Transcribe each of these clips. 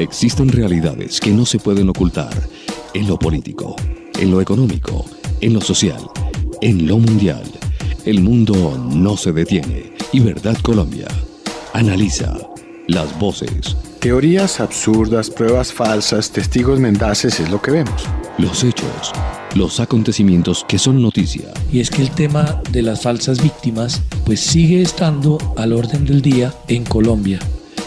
Existen realidades que no se pueden ocultar en lo político, en lo económico, en lo social, en lo mundial. El mundo no se detiene y Verdad Colombia analiza las voces, teorías absurdas, pruebas falsas, testigos mendaces es lo que vemos. los hechos, los acontecimientos que son noticia. Y es que el tema de las falsas víctimas pues sigue estando al orden del día en Colombia.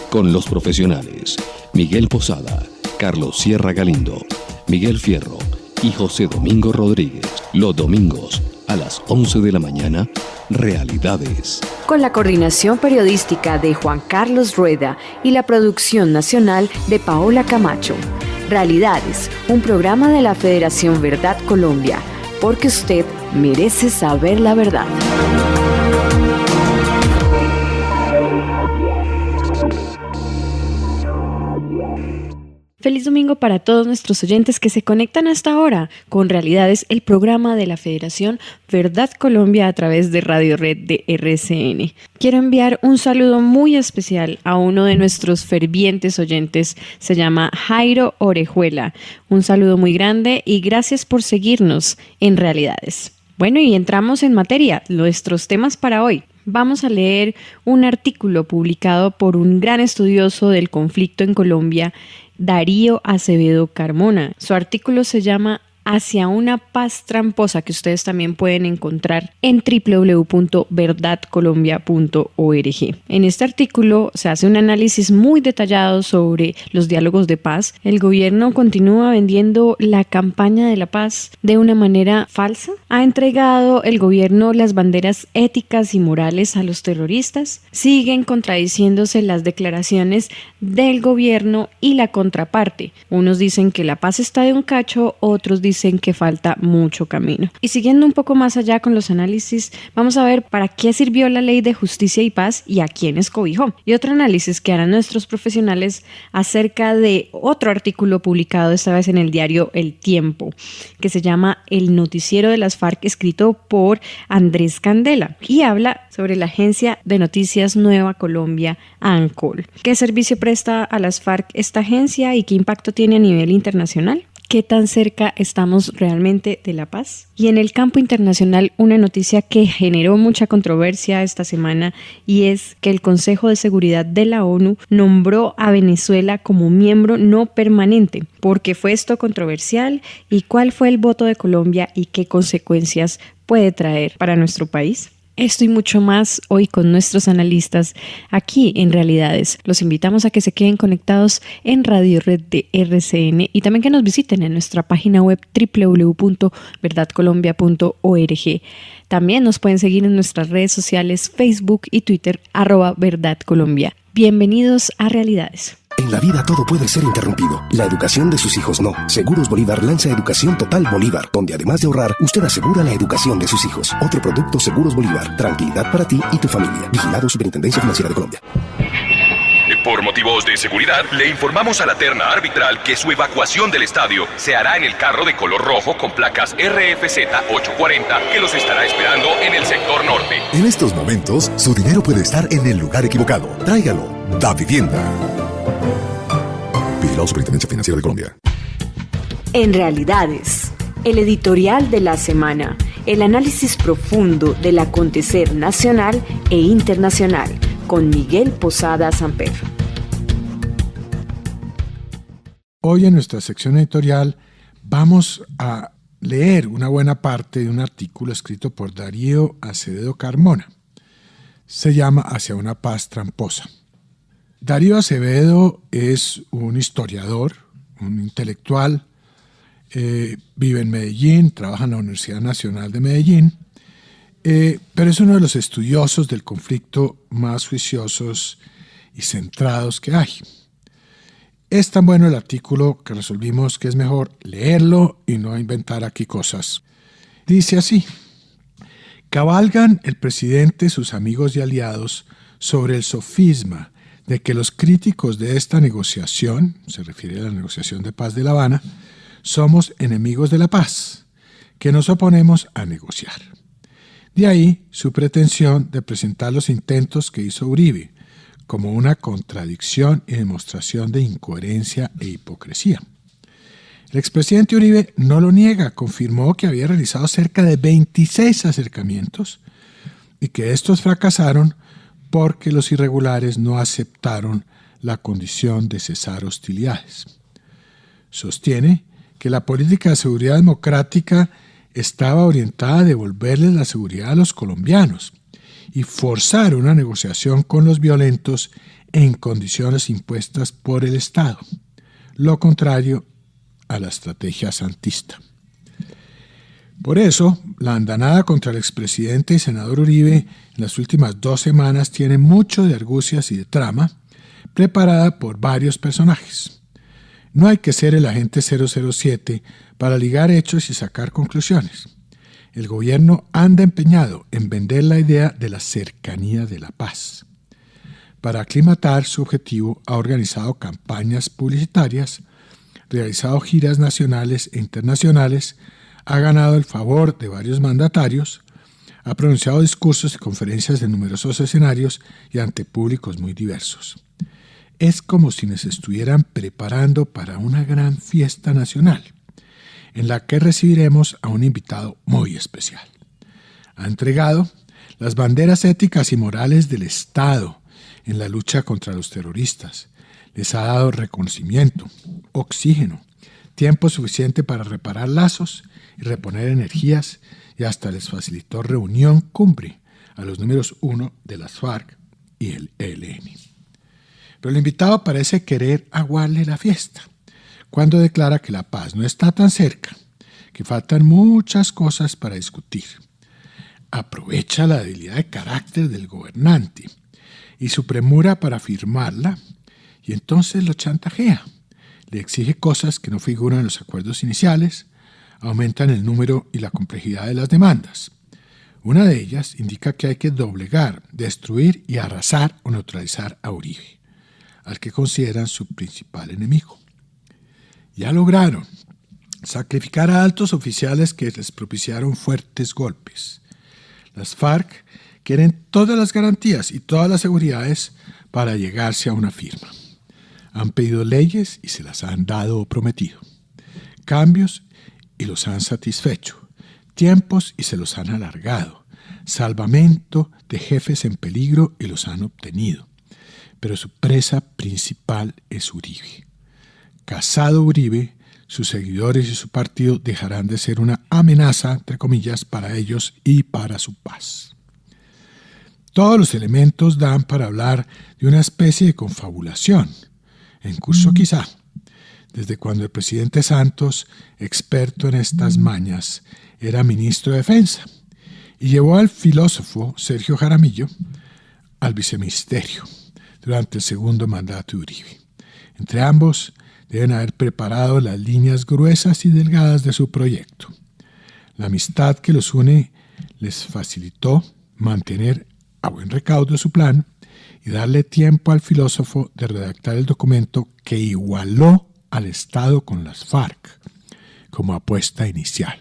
Con los profesionales Miguel Posada, Carlos Sierra Galindo, Miguel Fierro y José Domingo Rodríguez. Los domingos a las 11 de la mañana, Realidades. Con la coordinación periodística de Juan Carlos Rueda y la producción nacional de Paola Camacho. Realidades, un programa de la Federación Verdad Colombia, porque usted merece saber la verdad. Feliz domingo para todos nuestros oyentes que se conectan hasta ahora con Realidades, el programa de la Federación Verdad Colombia a través de Radio Red de RCN. Quiero enviar un saludo muy especial a uno de nuestros fervientes oyentes, se llama Jairo Orejuela. Un saludo muy grande y gracias por seguirnos en Realidades. Bueno, y entramos en materia, nuestros temas para hoy. Vamos a leer un artículo publicado por un gran estudioso del conflicto en Colombia, Darío Acevedo Carmona. Su artículo se llama Hacia una paz tramposa, que ustedes también pueden encontrar en www.verdadcolombia.org. En este artículo se hace un análisis muy detallado sobre los diálogos de paz. El gobierno continúa vendiendo la campaña de la paz de una manera falsa. ¿Ha entregado el gobierno las banderas éticas y morales a los terroristas? Siguen contradiciéndose las declaraciones del gobierno y la contraparte. Unos dicen que la paz está de un cacho, otros dicen que falta mucho camino. Y siguiendo un poco más allá con los análisis, vamos a ver para qué sirvió la Ley de Justicia y Paz y a quiénes cobijó. Y otro análisis que harán nuestros profesionales acerca de otro artículo publicado esta vez en el diario El Tiempo, que se llama El Noticiero de las FARC, escrito por Andrés Candela, y habla sobre la agencia de noticias Nueva Colombia, ANCOL. ¿Qué servicio presta a las FARC esta agencia y qué impacto tiene a nivel internacional? ¿Qué tan cerca estamos realmente de la paz? Y en el campo internacional, una noticia que generó mucha controversia esta semana, y es que el Consejo de Seguridad de la ONU nombró a Venezuela como miembro no permanente. ¿Por qué fue esto controversial? ¿Y cuál fue el voto de Colombia y qué consecuencias puede traer para nuestro país? Esto y mucho más hoy con nuestros analistas aquí en Realidades. Los invitamos a que se queden conectados en Radio Red de RCN y también que nos visiten en nuestra página web www.verdadcolombia.org. También nos pueden seguir en nuestras redes sociales Facebook y Twitter @verdadcolombia. Bienvenidos a Realidades. En la vida todo puede ser interrumpido. La educación de sus hijos no. Seguros Bolívar lanza Educación Total Bolívar, donde además de ahorrar, usted asegura la educación de sus hijos. Otro producto Seguros Bolívar. Tranquilidad para ti y tu familia. Vigilado Superintendencia Financiera de Colombia. Por motivos de seguridad, le informamos a la terna arbitral que su evacuación del estadio se hará en el carro de color rojo con placas RFZ 840 que los estará esperando en el sector norte. En estos momentos, su dinero puede estar en el lugar equivocado. Tráigalo. Da Vivienda. Vigilado Superintendencia Financiera de Colombia. En Realidades, el editorial de la semana, el análisis profundo del acontecer nacional e internacional, con Miguel Posada Samper. Hoy en nuestra sección editorial vamos a leer una buena parte de un artículo escrito por Darío Acevedo Carmona. Se llama Hacia una paz tramposa. Darío Acevedo es un historiador, un intelectual, vive en Medellín, trabaja en la Universidad Nacional de Medellín, pero es uno de los estudiosos del conflicto más juiciosos y centrados que hay. Es tan bueno el artículo que resolvimos que es mejor leerlo y no inventar aquí cosas. Dice así: cabalgan el presidente, sus amigos y aliados sobre el sofisma de que los críticos de esta negociación, se refiere a la negociación de paz de La Habana, somos enemigos de la paz, que nos oponemos a negociar. De ahí su pretensión de presentar los intentos que hizo Uribe como una contradicción y demostración de incoherencia e hipocresía. El expresidente Uribe no lo niega, confirmó que había realizado cerca de 26 acercamientos y que estos fracasaron porque los irregulares no aceptaron la condición de cesar hostilidades. Sostiene que la política de seguridad democrática estaba orientada a devolverles la seguridad a los colombianos y forzar una negociación con los violentos en condiciones impuestas por el Estado, lo contrario a la estrategia santista. Por eso, la andanada contra el expresidente y senador Uribe en las últimas 2 semanas tiene mucho de argucias y de trama, preparada por varios personajes. No hay que ser el agente 007 para ligar hechos y sacar conclusiones. El gobierno anda empeñado en vender la idea de la cercanía de la paz. Para aclimatar su objetivo, ha organizado campañas publicitarias, realizado giras nacionales e internacionales, ha ganado el favor de varios mandatarios, ha pronunciado discursos y conferencias en numerosos escenarios y ante públicos muy diversos. Es como si nos estuvieran preparando para una gran fiesta nacional, en la que recibiremos a un invitado muy especial. Ha entregado las banderas éticas y morales del Estado en la lucha contra los terroristas. Les ha dado reconocimiento, oxígeno, tiempo suficiente para reparar lazos y reponer energías, y hasta les facilitó reunión cumbre a los números 1 de las FARC y el ELN. Pero el invitado parece querer aguarle la fiesta, cuando declara que la paz no está tan cerca, que faltan muchas cosas para discutir. Aprovecha la debilidad de carácter del gobernante y su premura para firmarla, y entonces lo chantajea. Le exige cosas que no figuran en los acuerdos iniciales, aumentan el número y la complejidad de las demandas. Una de ellas indica que hay que doblegar, destruir y arrasar o neutralizar a Uribe, al que consideran su principal enemigo. Ya lograron sacrificar a altos oficiales que les propiciaron fuertes golpes. Las FARC quieren todas las garantías y todas las seguridades para llegarse a una firma. Han pedido leyes y se las han dado o prometido. Cambios y los han satisfecho. Tiempos y se los han alargado. Salvamento de jefes en peligro y los han obtenido. Pero su presa principal es Uribe. Casado Uribe, sus seguidores y su partido dejarán de ser una amenaza, entre comillas, para ellos y para su paz. Todos los elementos dan para hablar de una especie de confabulación, en curso quizá, desde cuando el presidente Santos, experto en estas mañas, era ministro de Defensa, y llevó al filósofo Sergio Jaramillo al viceministerio durante el segundo mandato de Uribe. Entre ambos deben haber preparado las líneas gruesas y delgadas de su proyecto. La amistad que los une les facilitó mantener a buen recaudo su plan y darle tiempo al filósofo de redactar el documento que igualó al Estado con las FARC como apuesta inicial.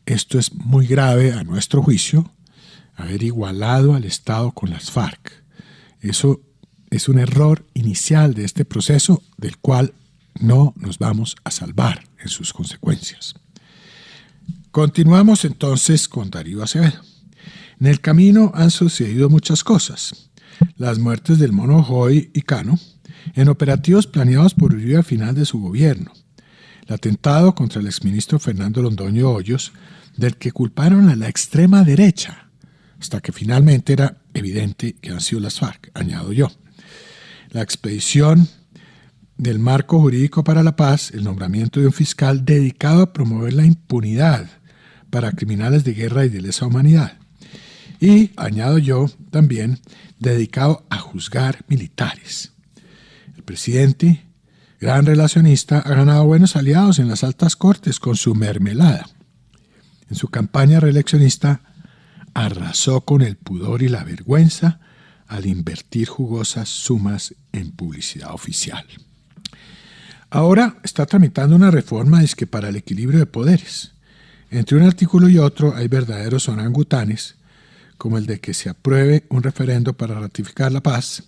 Esto es muy grave a nuestro juicio, haber igualado al Estado con las FARC. Eso es un error inicial de este proceso del cual no nos vamos a salvar en sus consecuencias. Continuamos entonces con Darío Acevedo. En el camino han sucedido muchas cosas. Las muertes del Mono Joy y Cano, en operativos planeados por Uribe al final de su gobierno. El atentado contra el exministro Fernando Londoño Hoyos, del que culparon a la extrema derecha, hasta que finalmente era evidente que han sido las FARC, añado yo. La expedición del marco jurídico para la paz, el nombramiento de un fiscal dedicado a promover la impunidad para criminales de guerra y de lesa humanidad. Y, añado yo, también dedicado a juzgar militares. El presidente, gran relacionista, ha ganado buenos aliados en las altas cortes con su mermelada. En su campaña reeleccionista arrasó con el pudor y la vergüenza al invertir jugosas sumas en publicidad oficial. Ahora está tramitando una reforma dizque para el equilibrio de poderes. Entre un artículo y otro hay verdaderos orangutanes, como el de que se apruebe un referendo para ratificar la paz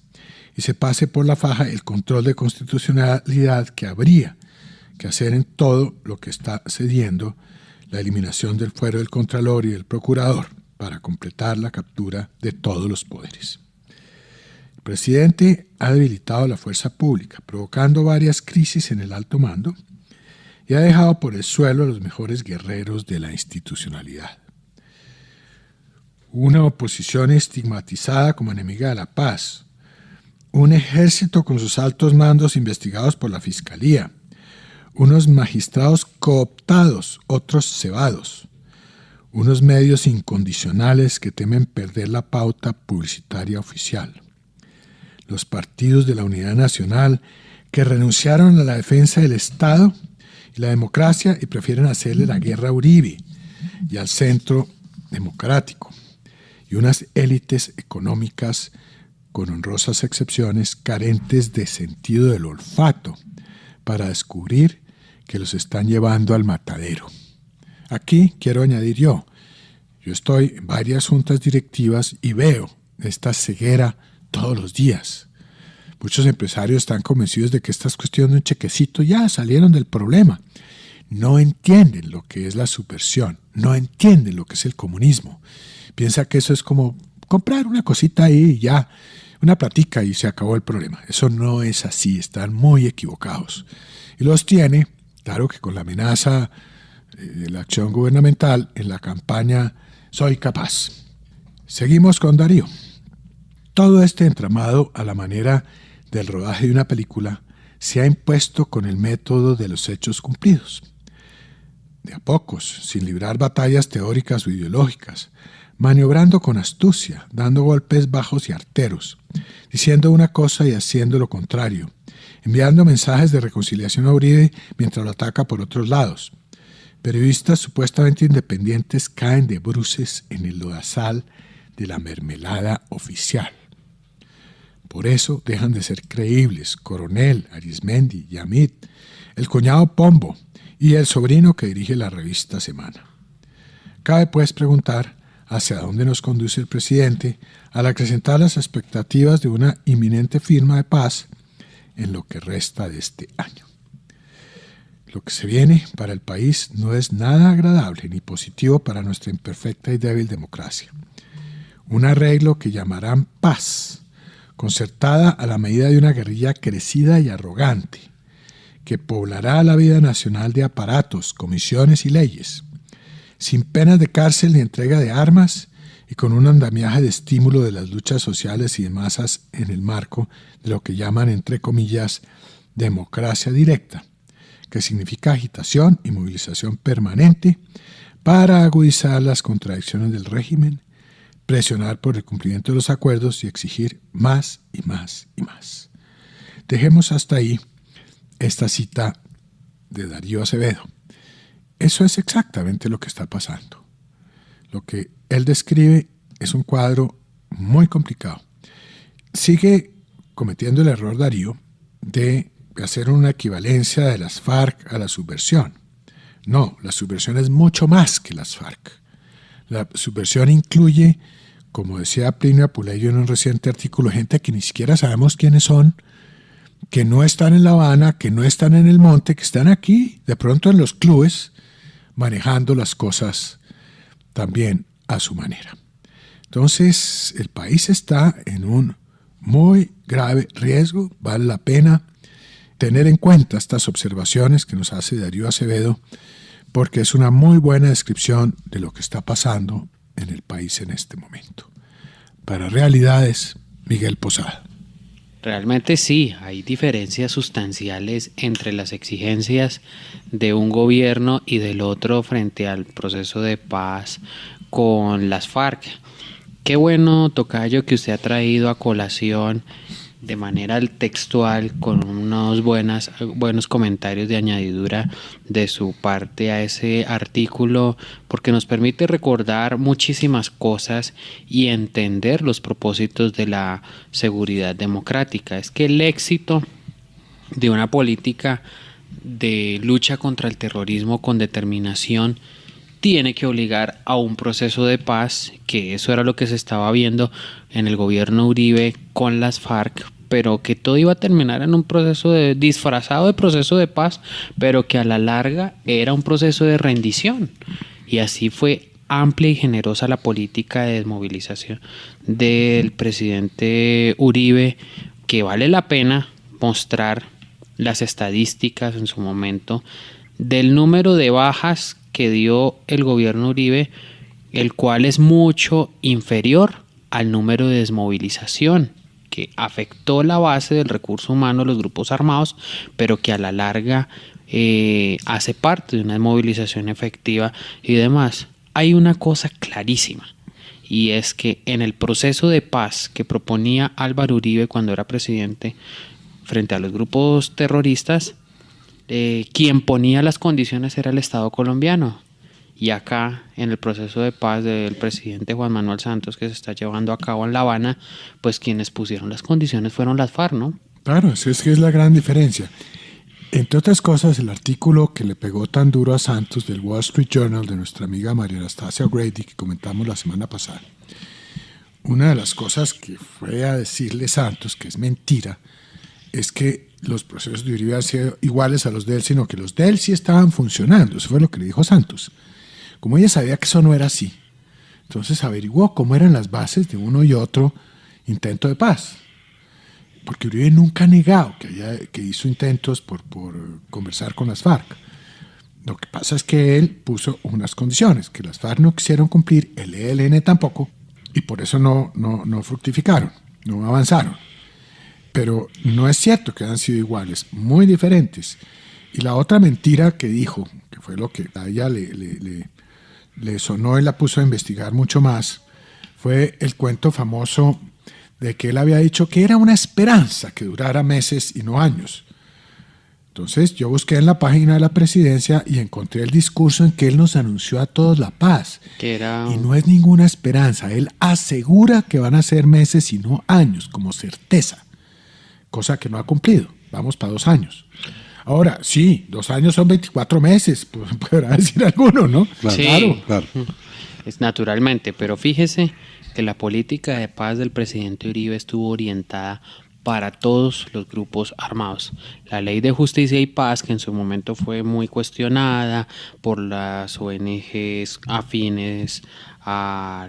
y se pase por la faja el control de constitucionalidad que habría que hacer en todo lo que está cediendo la eliminación del fuero del Contralor y del Procurador para completar la captura de todos los poderes. El presidente ha debilitado la fuerza pública, provocando varias crisis en el alto mando y ha dejado por el suelo a los mejores guerreros de la institucionalidad. Una oposición estigmatizada como enemiga de la paz, un ejército con sus altos mandos investigados por la Fiscalía, unos magistrados cooptados, otros cebados, unos medios incondicionales que temen perder la pauta publicitaria oficial, los partidos de la Unidad Nacional que renunciaron a la defensa del Estado y la democracia y prefieren hacerle la guerra a Uribe y al Centro Democrático, y unas élites económicas, con honrosas excepciones, carentes de sentido del olfato para descubrir que los están llevando al matadero. Aquí quiero añadir yo estoy en varias juntas directivas y veo esta ceguera todos los días. Muchos empresarios están convencidos de que esta es cuestión de un chequecito, ya salieron del problema. No entienden lo que es la subversión, no entienden lo que es el comunismo. Piensa que eso es como comprar una cosita ahí y ya, una platica y se acabó el problema. Eso no es así, están muy equivocados. Y los tiene, claro que con la amenaza de la acción gubernamental en la campaña Soy Capaz. Seguimos con Darío. Todo este entramado a la manera del rodaje de una película se ha impuesto con el método de los hechos cumplidos. De a pocos, sin librar batallas teóricas o ideológicas, maniobrando con astucia, dando golpes bajos y arteros, diciendo una cosa y haciendo lo contrario, enviando mensajes de reconciliación a Uribe mientras lo ataca por otros lados. Periodistas supuestamente independientes caen de bruces en el lodazal de la mermelada oficial. Por eso dejan de ser creíbles Coronel, Arismendi, Yamit, el cuñado Pombo y el sobrino que dirige la revista Semana. Cabe pues preguntar hacia dónde nos conduce el presidente al acrecentar las expectativas de una inminente firma de paz en lo que resta de este año. Lo que se viene para el país no es nada agradable ni positivo para nuestra imperfecta y débil democracia. Un arreglo que llamarán paz, concertada a la medida de una guerrilla crecida y arrogante, que poblará la vida nacional de aparatos, comisiones y leyes, sin penas de cárcel ni entrega de armas y con un andamiaje de estímulo de las luchas sociales y de masas en el marco de lo que llaman, entre comillas, democracia directa, que significa agitación y movilización permanente para agudizar las contradicciones del régimen, presionar por el cumplimiento de los acuerdos y exigir más y más y más. Dejemos hasta ahí esta cita de Darío Acevedo. Eso es exactamente lo que está pasando. Lo que él describe es un cuadro muy complicado. Sigue cometiendo el error Darío de hacer una equivalencia de las FARC a la subversión. No, la subversión es mucho más que las FARC. La subversión incluye, como decía Plinio Apuleyo en un reciente artículo, gente que ni siquiera sabemos quiénes son, que no están en La Habana, que no están en el monte, que están aquí, de pronto en los clubes, manejando las cosas también a su manera. Entonces, el país está en un muy grave riesgo, vale la pena tener en cuenta estas observaciones que nos hace Darío Acevedo, porque es una muy buena descripción de lo que está pasando en el país en este momento. Para Realidades, Miguel Posada. Realmente sí, hay diferencias sustanciales entre las exigencias de un gobierno y del otro frente al proceso de paz con las FARC. Qué bueno, tocayo, que usted ha traído a colación de manera textual, con unos buenos comentarios de añadidura de su parte a ese artículo, porque nos permite recordar muchísimas cosas y entender los propósitos de la seguridad democrática. Es que el éxito de una política de lucha contra el terrorismo con determinación tiene que obligar a un proceso de paz, que eso era lo que se estaba viendo en el gobierno Uribe con las FARC, pero que todo iba a terminar en un proceso disfrazado de proceso de paz, pero que a la larga era un proceso de rendición. Y así fue amplia y generosa la política de desmovilización del presidente Uribe, que vale la pena mostrar las estadísticas en su momento del número de bajas que dio el gobierno Uribe, el cual es mucho inferior al número de desmovilización que afectó la base del recurso humano, los grupos armados, pero que a la larga hace parte de una desmovilización efectiva y demás. Hay una cosa clarísima, y es que en el proceso de paz que proponía Álvaro Uribe cuando era presidente frente a los grupos terroristas, quien ponía las condiciones era el Estado colombiano. Y acá, en el proceso de paz del presidente Juan Manuel Santos, que se está llevando a cabo en La Habana, pues quienes pusieron las condiciones fueron las FARC, ¿no? Claro, es que es la gran diferencia. Entre otras cosas, el artículo que le pegó tan duro a Santos del Wall Street Journal de nuestra amiga María Anastasia O'Grady, que comentamos la semana pasada, una de las cosas que fue a decirle Santos, que es mentira, es que los procesos de Uribe han sido iguales a los de él, sino que los de él sí estaban funcionando. Eso fue lo que le dijo Santos. Como ella sabía que eso no era así, entonces averiguó cómo eran las bases de uno y otro intento de paz. Porque Uribe nunca ha negado que hizo intentos por conversar con las FARC. Lo que pasa es que él puso unas condiciones que las FARC no quisieron cumplir, el ELN tampoco, y por eso no fructificaron, no avanzaron. Pero no es cierto que han sido iguales, muy diferentes. Y la otra mentira que dijo, que fue lo que a ella le sonó y la puso a investigar mucho más, fue el cuento famoso de que él había dicho que era una esperanza que durara meses y no años. Entonces yo busqué en la página de la presidencia y encontré el discurso en que él nos anunció a todos la paz. Y no es ninguna esperanza, él asegura que van a ser meses y no años, como certeza, cosa que no ha cumplido. Vamos para 2 años. Ahora, sí, 2 años son 24 meses, podrá decir alguno, ¿no? Claro, sí, claro. Es naturalmente, pero fíjese que la política de paz del presidente Uribe estuvo orientada para todos los grupos armados. La Ley de Justicia y Paz, que en su momento fue muy cuestionada por las ONGs afines a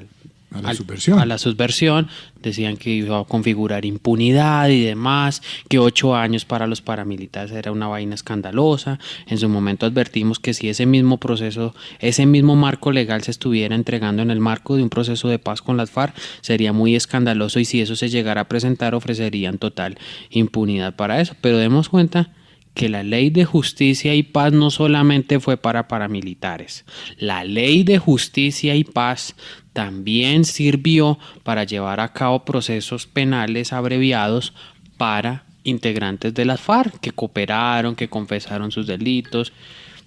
la subversión, decían que iba a configurar impunidad y demás, que 8 años para los paramilitares era una vaina escandalosa. En su momento advertimos que si ese mismo proceso, ese mismo marco legal se estuviera entregando en el marco de un proceso de paz con las FARC, sería muy escandaloso, y si eso se llegara a presentar ofrecerían total impunidad para eso. Pero demos cuenta que la Ley de Justicia y Paz no solamente fue para paramilitares. La Ley de Justicia y Paz también sirvió para llevar a cabo procesos penales abreviados para integrantes de las FARC que cooperaron, que confesaron sus delitos.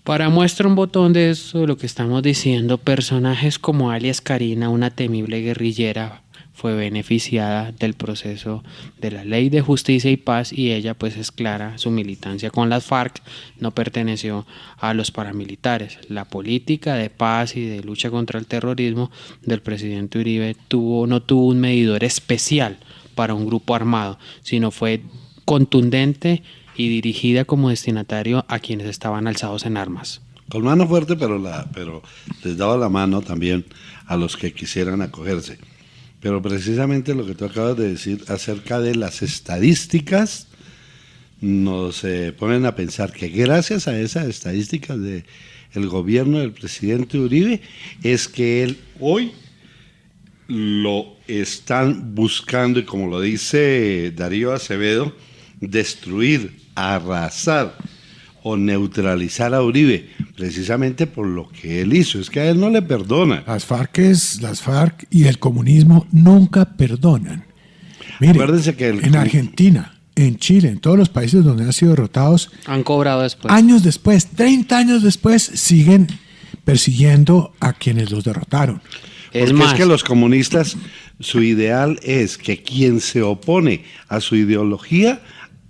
Para muestra un botón de eso, de lo que estamos diciendo, personajes como alias Karina, una temible guerrillera, fue beneficiada del proceso de la Ley de Justicia y Paz, y ella pues es clara, su militancia con las FARC no perteneció a los paramilitares. La política de paz y de lucha contra el terrorismo del presidente Uribe no tuvo un medidor especial para un grupo armado, sino fue contundente y dirigida como destinatario a quienes estaban alzados en armas. Con mano fuerte, pero les daba la mano también a los que quisieran acogerse. Pero precisamente lo que tú acabas de decir acerca de las estadísticas nos ponen a pensar que gracias a esas estadísticas del gobierno del presidente Uribe es que él hoy lo están buscando, y como lo dice Darío Acevedo, destruir, arrasar o neutralizar a Uribe, precisamente por lo que él hizo. Es que a él no le perdona. Las FARC y el comunismo nunca perdonan. Mire, acuérdense que en Argentina, en Chile, en todos los países donde han sido derrotados, han cobrado después. Años después, 30 años después, siguen persiguiendo a quienes los derrotaron. Es que los comunistas, su ideal es que quien se opone a su ideología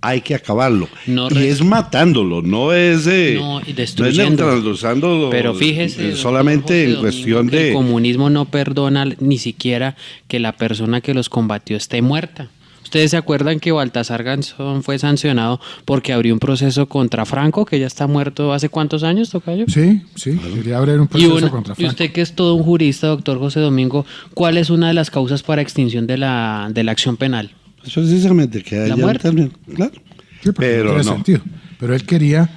hay que acabarlo. Y es matándolo, no es destruyendo. neutralizándolo. Pero fíjese, solamente en Domingo, cuestión que de... el comunismo no perdona ni siquiera que la persona que los combatió esté muerta. ¿Ustedes se acuerdan que Baltasar Garzón fue sancionado porque abrió un proceso contra Franco, que ya está muerto hace cuántos años, tocayo? Sí, quería abrir un proceso contra Franco. Y usted, que es todo un jurista, doctor José Domingo, ¿cuál es una de las causas para extinción de la acción penal? Pues precisamente que haya... La muerte. También, claro. Sí, pero no tiene sentido. Pero él quería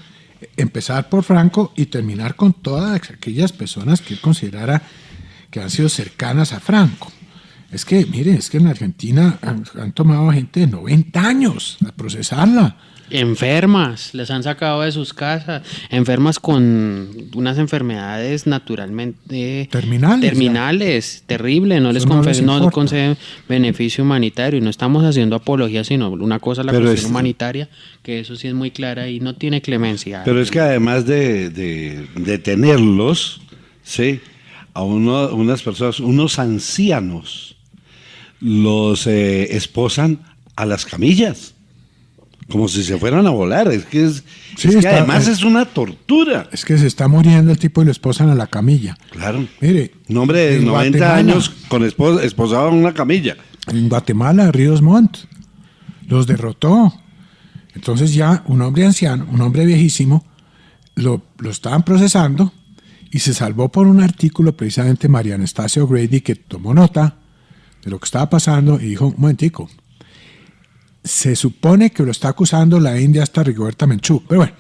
empezar por Franco y terminar con todas aquellas personas que él considerara que han sido cercanas a Franco. Es que, mire, es que en Argentina han tomado a gente de 90 años a procesarla. Enfermas, les han sacado de sus casas, enfermas con unas enfermedades naturalmente terminales, terrible, no les conceden beneficio humanitario, y no estamos haciendo apología, sino una cosa la cuestión humanitaria, que eso sí es muy clara y no tiene clemencia. Pero es que además de detenerlos, ¿sí?, a unas personas, unos ancianos, los esposan a las camillas, como si se fueran a volar. Es que además es una tortura. Es que se está muriendo el tipo y lo esposan a la camilla. Claro. Mire, un hombre de 90 años con esposado en una camilla. En Guatemala, Ríos Montt, los derrotó. Entonces ya un hombre anciano, un hombre viejísimo, lo estaban procesando y se salvó por un artículo precisamente María Anastasia O'Grady, que tomó nota de lo que estaba pasando y dijo, un momentico, se supone que lo está acusando la india hasta Rigoberta Menchú, pero bueno,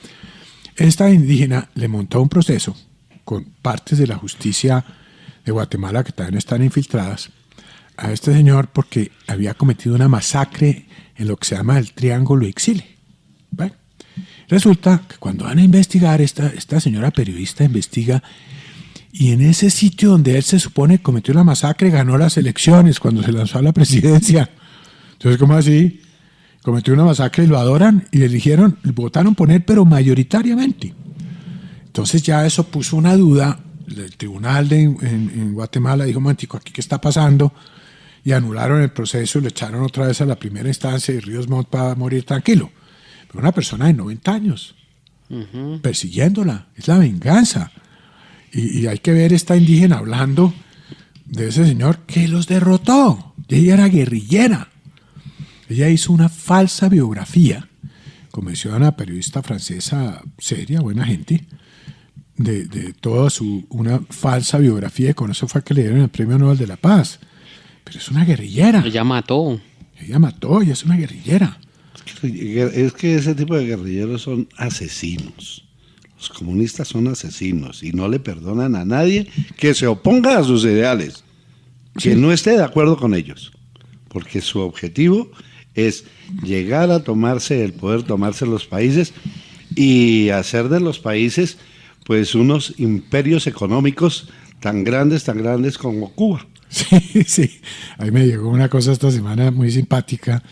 esta indígena le montó un proceso con partes de la justicia de Guatemala que también están infiltradas a este señor porque había cometido una masacre en lo que se llama el Triángulo Ixile. Bueno, resulta que cuando van a investigar, esta señora periodista investiga, y en ese sitio donde él se supone cometió la masacre, ganó las elecciones cuando se lanzó a la presidencia. Entonces, ¿cómo así? Cometió una masacre y lo adoran y le eligieron, votaron por él, pero mayoritariamente. Entonces ya eso puso una duda. El tribunal en Guatemala dijo, momentico, ¿aquí qué está pasando? Y anularon el proceso y lo echaron otra vez a la primera instancia y Ríos Montt va a morir tranquilo. Pero una persona de 90 años, persiguiéndola, es la venganza. Y hay que ver esta indígena hablando de ese señor que los derrotó. Ella era guerrillera. Ella hizo una falsa biografía, convenció a una periodista francesa seria, buena gente, de toda una falsa biografía, y con eso fue que le dieron el Premio Nobel de la Paz. Pero es una guerrillera. Ella mató, ella es una guerrillera. Es que ese tipo de guerrilleros son asesinos. Los comunistas son asesinos y no le perdonan a nadie que se oponga a sus ideales, que no esté de acuerdo con ellos, porque su objetivo es llegar a tomarse el poder, tomarse los países y hacer de los países pues unos imperios económicos tan grandes como Cuba. Sí. Ahí me llegó una cosa esta semana muy simpática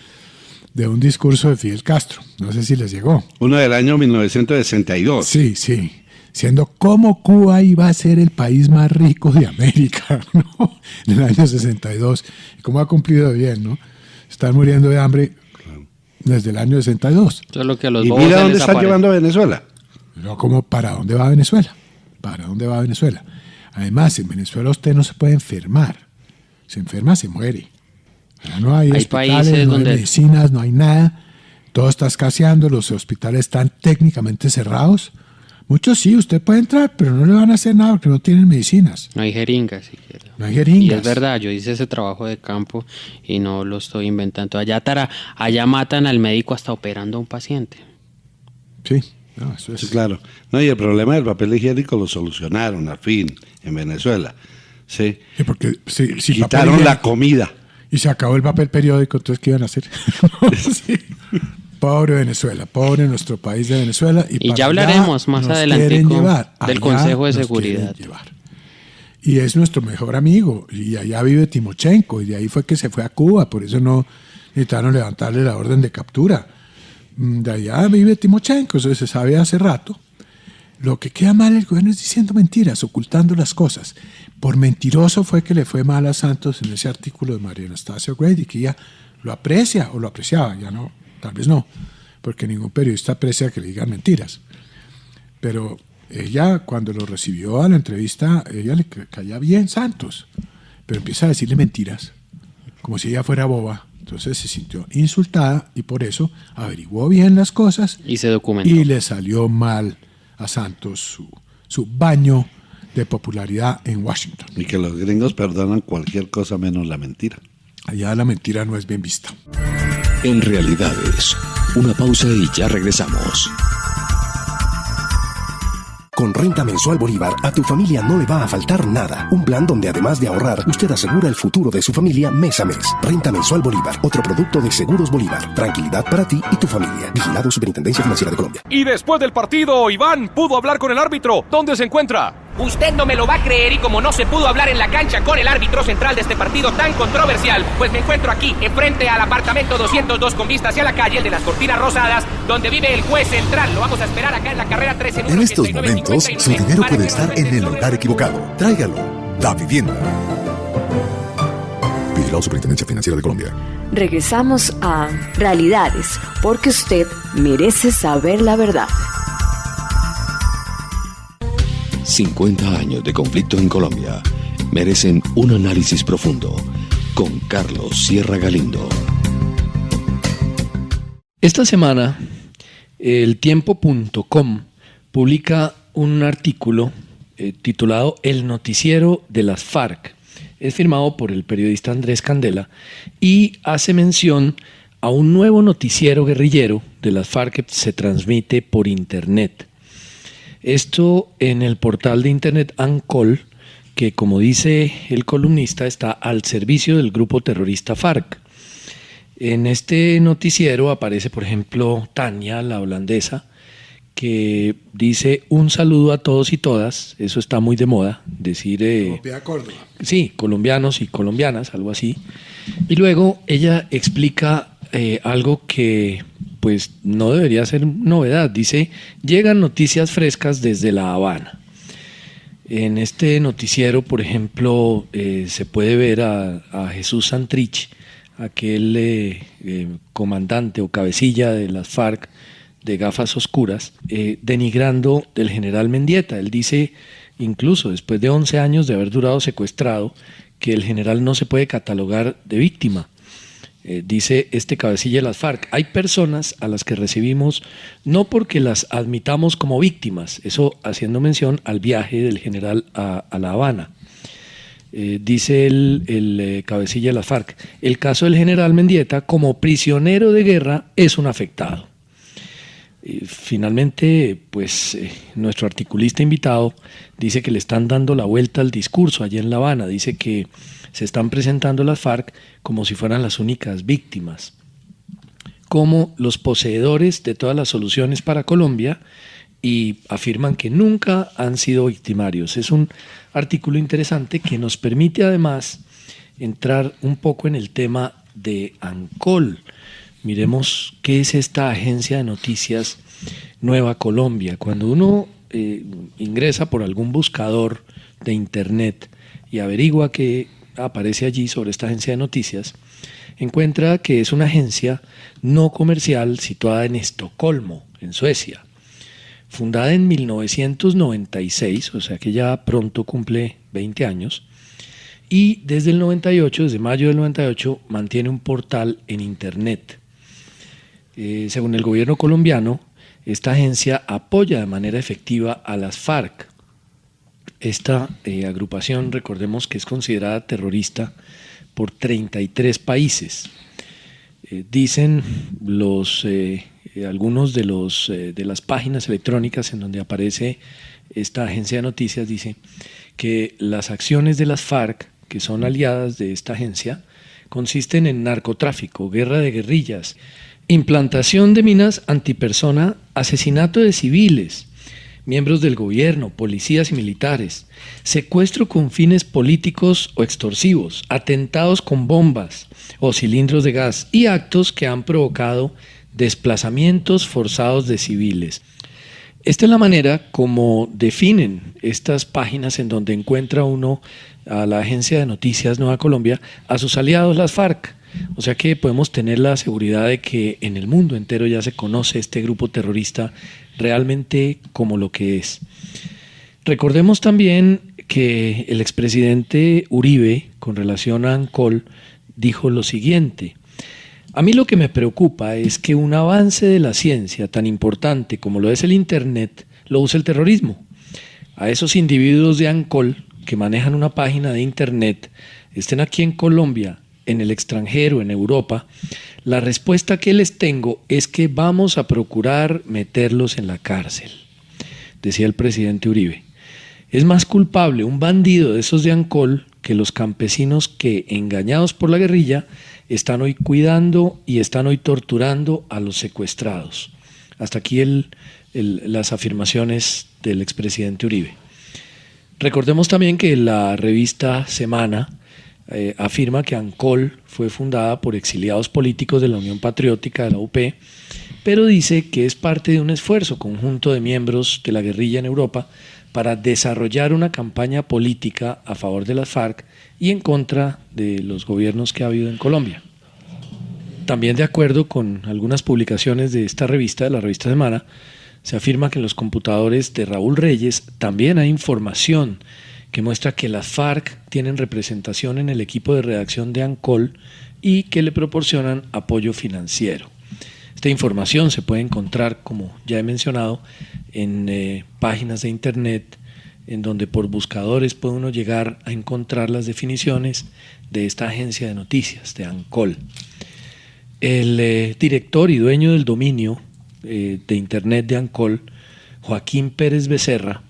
de un discurso de Fidel Castro. No sé si les llegó. Uno del año 1962. Sí. Siendo cómo Cuba iba a ser el país más rico de América, ¿no? En el año 62. Y cómo ha cumplido bien, ¿no? Están muriendo de hambre desde el año 62. Solo que a los y mira dónde están llevando a Venezuela. No, ¿cómo para dónde va Venezuela? Además, en Venezuela usted no se puede enfermar. Se enferma, se muere. No hay hospitales, países no hay medicinas, no hay nada. Todo está escaseando, los hospitales están técnicamente cerrados. Muchos sí, usted puede entrar, pero no le van a hacer nada porque no tienen medicinas. No hay jeringas siquiera. No hay jeringas. Y es verdad, yo hice ese trabajo de campo y no lo estoy inventando. Allá matan al médico hasta operando a un paciente. Sí, eso es. Sí, claro. No, y el problema del papel higiénico lo solucionaron al fin en Venezuela. Sí. Porque si quitaron la comida. Y se acabó el papel periódico, entonces ¿qué iban a hacer? Sí. Pobre Venezuela, pobre nuestro país de Venezuela. Y ya hablaremos más adelante del Consejo de Seguridad. Y es nuestro mejor amigo, y allá vive Timochenko, y de ahí fue que se fue a Cuba, por eso no necesitaron levantarle la orden de captura. De allá vive Timochenko, eso se sabe hace rato. Lo que queda mal el gobierno es diciendo mentiras, ocultando las cosas. Por mentiroso fue que le fue mal a Santos en ese artículo de María Anastasia O'Grady, que ella lo aprecia o lo apreciaba, ya no, tal vez no, porque ningún periodista aprecia que le digan mentiras. Pero ella, cuando lo recibió a la entrevista, ella le caía bien Santos, pero empieza a decirle mentiras, como si ella fuera boba. Entonces se sintió insultada y por eso averiguó bien las cosas y se documentó. Y le salió mal a Santos su baño de popularidad en Washington. Y que los gringos perdonan cualquier cosa menos la mentira. Allá la mentira no es bien vista. En Realidades, una pausa y ya regresamos. Con Renta Mensual Bolívar, a tu familia no le va a faltar nada. Un plan donde además de ahorrar, usted asegura el futuro de su familia mes a mes. Renta Mensual Bolívar, otro producto de Seguros Bolívar. Tranquilidad para ti y tu familia. Vigilado Superintendencia Financiera de Colombia. Y después del partido, Iván pudo hablar con el árbitro. ¿Dónde se encuentra? Usted no me lo va a creer, y como no se pudo hablar en la cancha con el árbitro central de este partido tan controversial, pues me encuentro aquí, enfrente al apartamento 202 con vista hacia la calle, el de las cortinas rosadas, donde vive el juez central. Lo vamos a esperar acá en la carrera 13. En estos momentos, su dinero puede estar en el lugar equivocado. Tráigalo. Da Vivienda. Vigilado Superintendencia Financiera de Colombia. Regresamos a Realidades, porque usted merece saber la verdad. 50 años de conflicto en Colombia merecen un análisis profundo con Carlos Sierra Galindo. Esta semana, eltiempo.com publica un artículo titulado El noticiero de las FARC. Es firmado por el periodista Andrés Candela y hace mención a un nuevo noticiero guerrillero de las FARC que se transmite por internet. Esto en el portal de internet Ancol, que como dice el columnista está al servicio del grupo terrorista FARC. En este noticiero aparece, por ejemplo, Tania, la holandesa, que dice un saludo a todos y todas. Eso está muy de moda, decir... Córdoba. Sí, colombianos y colombianas, algo así. Y luego ella explica algo que pues no debería ser novedad. Dice, llegan noticias frescas desde La Habana. En este noticiero, por ejemplo, se puede ver a Jesús Santrich, aquel comandante o cabecilla de las FARC de gafas oscuras, denigrando del general Mendieta. Él dice, incluso después de 11 años de haber durado secuestrado, que el general no se puede catalogar de víctima. Dice este cabecilla de las FARC, hay personas a las que recibimos no porque las admitamos como víctimas, eso haciendo mención al viaje del general a La Habana. Dice el cabecilla de las FARC, el caso del general Mendieta como prisionero de guerra es un afectado. Finalmente, pues nuestro articulista invitado dice que le están dando la vuelta al discurso allá en La Habana, dice que se están presentando las FARC como si fueran las únicas víctimas, como los poseedores de todas las soluciones para Colombia, y afirman que nunca han sido victimarios. Es un artículo interesante que nos permite además entrar un poco en el tema de Ancol. Miremos qué es esta agencia de noticias Nueva Colombia. Cuando uno ingresa por algún buscador de internet y averigua qué aparece allí sobre esta agencia de noticias, encuentra que es una agencia no comercial situada en Estocolmo, en Suecia. Fundada en 1996, o sea que ya pronto cumple 20 años, y desde el 98, desde mayo del 98, mantiene un portal en internet. Según el gobierno colombiano, esta agencia apoya de manera efectiva a las FARC. Esta agrupación, recordemos que es considerada terrorista por 33 países. Dicen algunos de las páginas electrónicas en donde aparece esta agencia de noticias, dice que las acciones de las FARC, que son aliadas de esta agencia, consisten en narcotráfico, guerra de guerrillas, implantación de minas antipersona, asesinato de civiles, miembros del gobierno, policías y militares, secuestro con fines políticos o extorsivos, atentados con bombas o cilindros de gas y actos que han provocado desplazamientos forzados de civiles. Esta es la manera como definen estas páginas en donde encuentra uno a la agencia de noticias Nueva Colombia, a sus aliados las FARC. O sea que podemos tener la seguridad de que en el mundo entero ya se conoce este grupo terrorista realmente como lo que es. Recordemos también que el expresidente Uribe, con relación a ANCOL, dijo lo siguiente: a mí lo que me preocupa es que un avance de la ciencia tan importante como lo es el Internet lo use el terrorismo. A esos individuos de ANCOL que manejan una página de Internet, estén aquí en Colombia, en el extranjero, en Europa, la respuesta que les tengo es que vamos a procurar meterlos en la cárcel, decía el presidente Uribe. Es más culpable un bandido de esos de ANCOL que los campesinos que, engañados por la guerrilla, están hoy cuidando y están hoy torturando a los secuestrados. Hasta aquí las afirmaciones del expresidente Uribe. Recordemos también que la revista Semana afirma que ANCOL fue fundada por exiliados políticos de la Unión Patriótica de la UP, pero dice que es parte de un esfuerzo conjunto de miembros de la guerrilla en Europa para desarrollar una campaña política a favor de las FARC y en contra de los gobiernos que ha habido en Colombia. También, de acuerdo con algunas publicaciones de esta revista, de la revista Semana, se afirma que en los computadores de Raúl Reyes también hay información que muestra que las FARC tienen representación en el equipo de redacción de ANCOL y que le proporcionan apoyo financiero. Esta información se puede encontrar, como ya he mencionado, en páginas de Internet, en donde por buscadores puede uno llegar a encontrar las definiciones de esta agencia de noticias, de ANCOL. El director y dueño del dominio de Internet de ANCOL, Joaquín Pérez Becerra,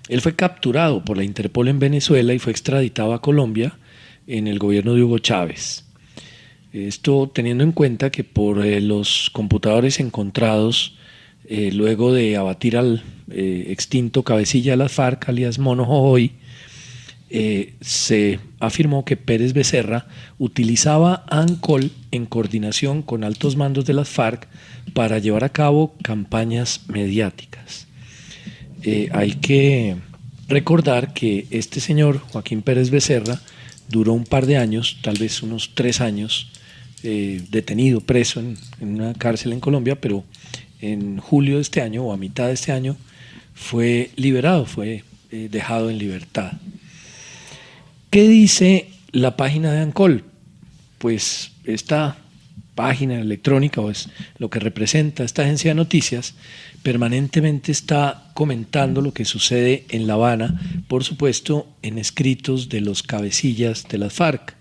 él fue capturado por la Interpol en Venezuela y fue extraditado a Colombia en el gobierno de Hugo Chávez. Esto teniendo en cuenta que por los computadores encontrados luego de abatir al extinto cabecilla de las FARC, alias Mono Jojoy, se afirmó que Pérez Becerra utilizaba ANCOL en coordinación con altos mandos de las FARC para llevar a cabo campañas mediáticas. Hay que recordar que este señor, Joaquín Pérez Becerra, duró un par de años, tal vez unos 3 años, detenido, preso en una cárcel en Colombia, pero en julio de este año o a mitad de este año fue liberado, fue dejado en libertad. ¿Qué dice la página de ANCOL? Pues esta página electrónica, o es lo que representa esta agencia de noticias, permanentemente está comentando lo que sucede en La Habana, por supuesto en escritos de los cabecillas de las FARC.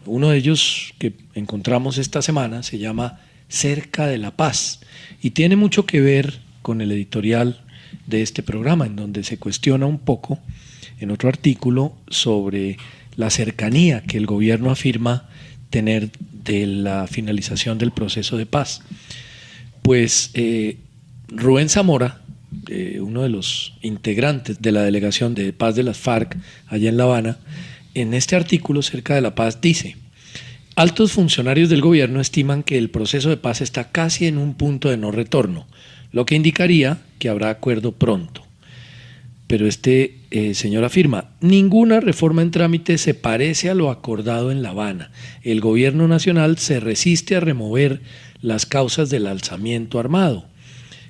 Uno de ellos que encontramos esta semana se llama Cerca de la Paz y tiene mucho que ver con el editorial de este programa, en donde se cuestiona un poco en otro artículo sobre la cercanía que el gobierno afirma tener de la finalización del proceso de paz. Pues Rubén Zamora, uno de los integrantes de la delegación de paz de las FARC allá en La Habana, en este artículo Cerca de la Paz dice: altos funcionarios del gobierno estiman que el proceso de paz está casi en un punto de no retorno, lo que indicaría que habrá acuerdo pronto. Pero este señor afirma: ninguna reforma en trámite se parece a lo acordado en La Habana. El gobierno nacional se resiste a remover las causas del alzamiento armado.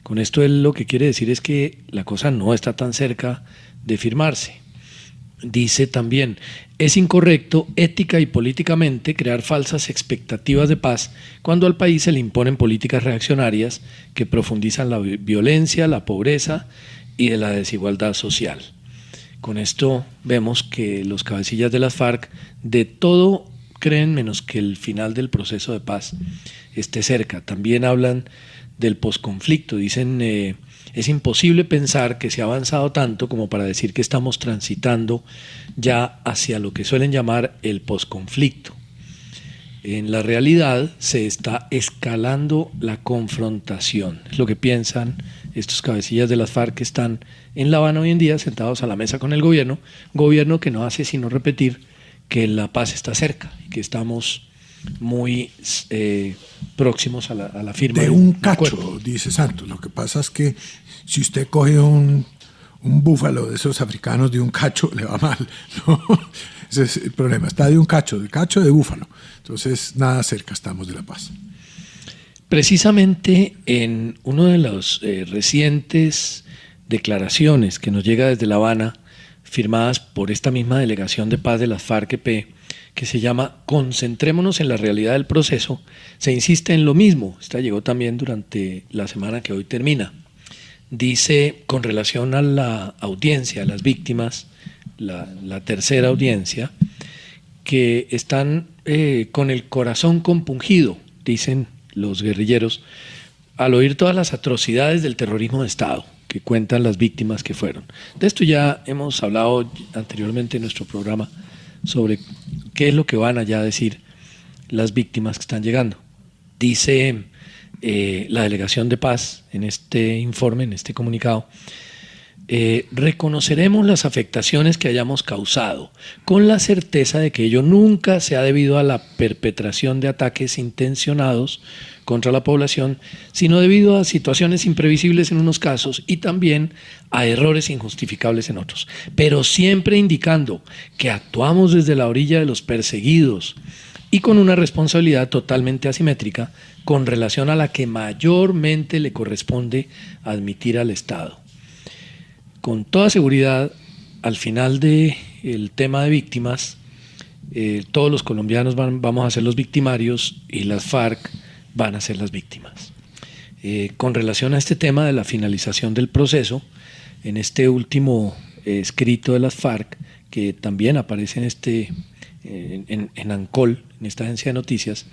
Con esto él lo que quiere decir es que la cosa no está tan cerca de firmarse. Dice también: es incorrecto ética y políticamente crear falsas expectativas de paz cuando al país se le imponen políticas reaccionarias que profundizan la violencia, la pobreza y de la desigualdad social. Con esto vemos que los cabecillas de las FARC de todo creen menos que el final del proceso de paz esté cerca. También hablan del posconflicto, dicen es imposible pensar que se ha avanzado tanto como para decir que estamos transitando ya hacia lo que suelen llamar el posconflicto. En la realidad se está escalando la confrontación, es lo que piensan estos cabecillas de las FARC que están en La Habana hoy en día sentados a la mesa con el gobierno que no hace sino repetir que la paz está cerca y que estamos muy próximos a la firma de un cacho, dice Santos. Lo que pasa es que si usted coge un búfalo de esos africanos de un cacho, le va mal, ¿no? Ese es el problema. Está de un cacho de búfalo. Entonces, nada cerca estamos de la paz. Precisamente en una de las recientes declaraciones que nos llega desde La Habana, firmadas por esta misma delegación de paz de las FARC-EP, que se llama Concentrémonos en la realidad del proceso, se insiste en lo mismo. Esta llegó también durante la semana que hoy termina. Dice, con relación a la audiencia, a las víctimas, la tercera audiencia, que están con el corazón compungido, dicen los guerrilleros, al oír todas las atrocidades del terrorismo de Estado que cuentan las víctimas que fueron. De esto ya hemos hablado anteriormente en nuestro programa sobre qué es lo que van allá a decir las víctimas que están llegando. Dice la delegación de paz en este informe, en este comunicado, reconoceremos las afectaciones que hayamos causado con la certeza de que ello nunca se ha debido a la perpetración de ataques intencionados contra la población, sino debido a situaciones imprevisibles en unos casos y también a errores injustificables en otros, pero siempre indicando que actuamos desde la orilla de los perseguidos y con una responsabilidad totalmente asimétrica con relación a la que mayormente le corresponde admitir al Estado. Con toda seguridad, al final del tema de víctimas, todos los colombianos vamos a ser los victimarios y las FARC van a ser las víctimas. Con relación a este tema de la finalización del proceso, en este último escrito de las FARC, que también aparece en ANCOL, en esta agencia de noticias,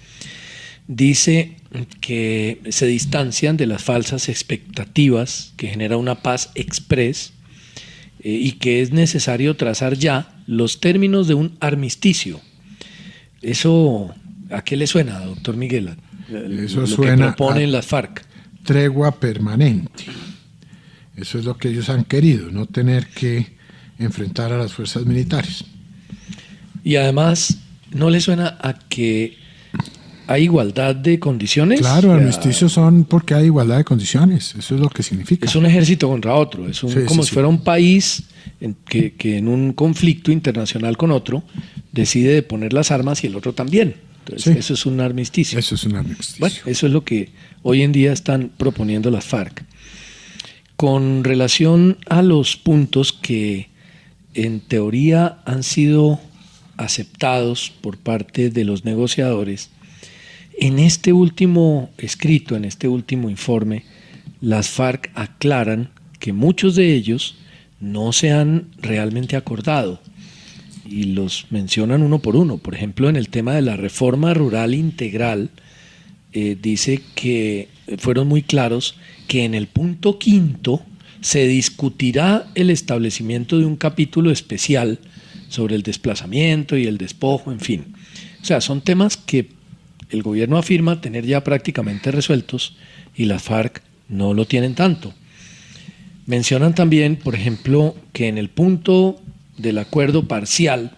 dice que se distancian de las falsas expectativas que genera una paz express y que es necesario trazar ya los términos de un armisticio. ¿Eso a qué le suena, doctor Miguel? Eso lo suena que proponen las FARC. Tregua permanente. Eso es lo que ellos han querido, no tener que enfrentar a las fuerzas militares. Y además, ¿no le suena a que hay igualdad de condiciones? Claro, armisticios son porque hay igualdad de condiciones, eso es lo que significa. Es un ejército contra otro, es como si fuera un país que en un conflicto internacional con otro decide poner las armas y el otro también. Entonces, eso es un armisticio. Eso es un armisticio. Bueno, eso es lo que hoy en día están proponiendo las FARC. Con relación a los puntos que en teoría han sido aceptados por parte de los negociadores, en este último escrito, en este último informe, las FARC aclaran que muchos de ellos no se han realmente acordado y los mencionan uno por uno. Por ejemplo, en el tema de la reforma rural integral, dice que fueron muy claros que en el punto 5 se discutirá el establecimiento de un capítulo especial sobre el desplazamiento y el despojo, en fin. O sea, son temas que el gobierno afirma tener ya prácticamente resueltos y las FARC no lo tienen tanto. Mencionan también, por ejemplo, que en el punto del acuerdo parcial,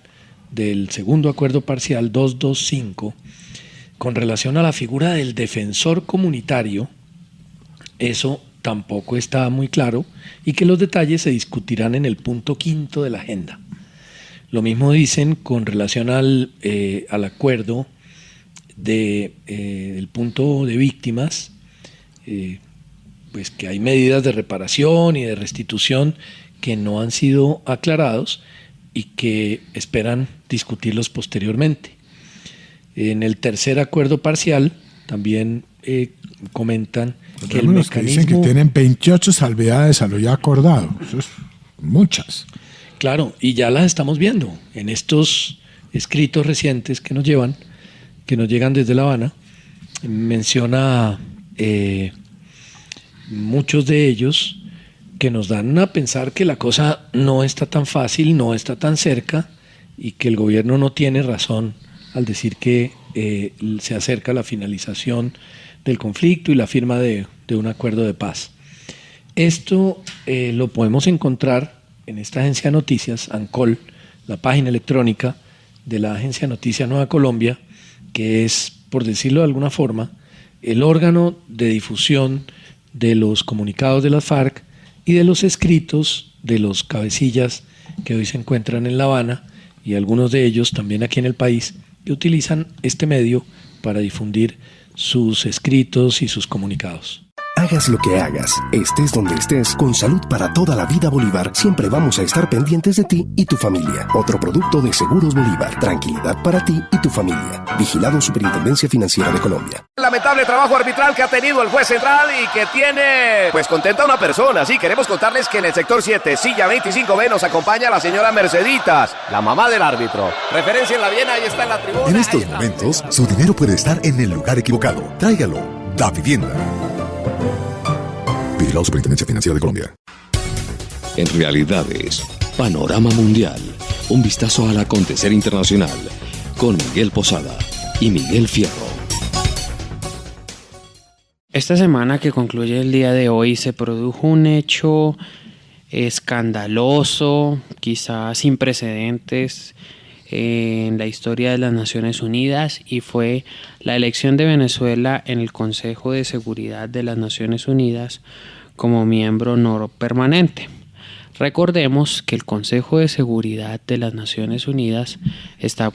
del segundo acuerdo parcial 225, con relación a la figura del defensor comunitario, eso tampoco está muy claro y que los detalles se discutirán en el punto 5 de la agenda. Lo mismo dicen con relación al acuerdo del punto de víctimas, pues que hay medidas de reparación y de restitución que no han sido aclarados y que esperan discutirlos posteriormente. En el tercer acuerdo parcial también comentan que el mecanismo... Dicen que tienen 28 salvedades a lo ya acordado. Eso es muchas. Claro, y ya las estamos viendo en estos escritos recientes que nos llegan desde La Habana. Menciona muchos de ellos que nos dan a pensar que la cosa no está tan fácil, no está tan cerca y que el gobierno no tiene razón al decir que se acerca la finalización del conflicto y la firma de un acuerdo de paz. Esto lo podemos encontrar en esta agencia de noticias, ANCOL, la página electrónica de la agencia de noticias Nueva Colombia, que es, por decirlo de alguna forma, el órgano de difusión de los comunicados de las FARC y de los escritos de los cabecillas que hoy se encuentran en La Habana y algunos de ellos también aquí en el país, que utilizan este medio para difundir sus escritos y sus comunicados. Hagas lo que hagas, estés donde estés, con Salud para toda la vida Bolívar, siempre vamos a estar pendientes de ti y tu familia. Otro producto de Seguros Bolívar, tranquilidad para ti y tu familia. Vigilado Superintendencia Financiera de Colombia. Lamentable trabajo arbitral que ha tenido el juez central y que tiene, pues, contenta a una persona. Sí, queremos contarles que en el sector 7, silla 25B, nos acompaña la señora Merceditas, la mamá del árbitro. Referencia en la Viena, ahí está en la tribuna. En estos momentos, su dinero puede estar en el lugar equivocado. Tráigalo. Da Vivienda. Vigilado Superintendencia Financiera de Colombia. En Realidades, Panorama Mundial, un vistazo al acontecer internacional, con Miguel Posada y Miguel Fierro. Esta semana que concluye el día de hoy se produjo un hecho escandaloso, quizás sin precedentes en la historia de las Naciones Unidas, y fue la elección de Venezuela en el Consejo de Seguridad de las Naciones Unidas como miembro no permanente. Recordemos que el Consejo de Seguridad de las Naciones Unidas está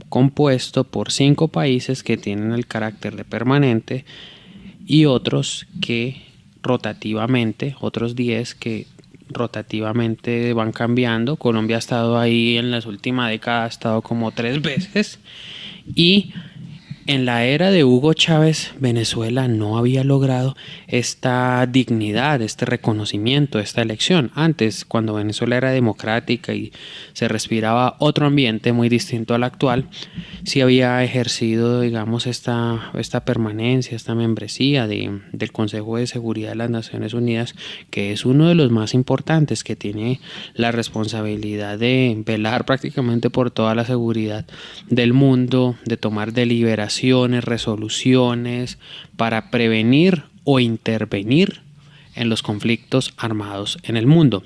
compuesto por 5 países que tienen el carácter de permanente y otros que rotativamente, otros 10 que rotativamente van cambiando. Colombia ha estado ahí en las últimas décadas, ha estado como 3 veces, y en la era de Hugo Chávez, Venezuela no había logrado esta dignidad, este reconocimiento, esta elección. Antes, cuando Venezuela era democrática y se respiraba otro ambiente muy distinto al actual, sí había ejercido, digamos, esta permanencia, esta membresía del Consejo de Seguridad de las Naciones Unidas, que es uno de los más importantes, que tiene la responsabilidad de velar prácticamente por toda la seguridad del mundo, de tomar deliberaciones, resoluciones para prevenir o intervenir en los conflictos armados en el mundo.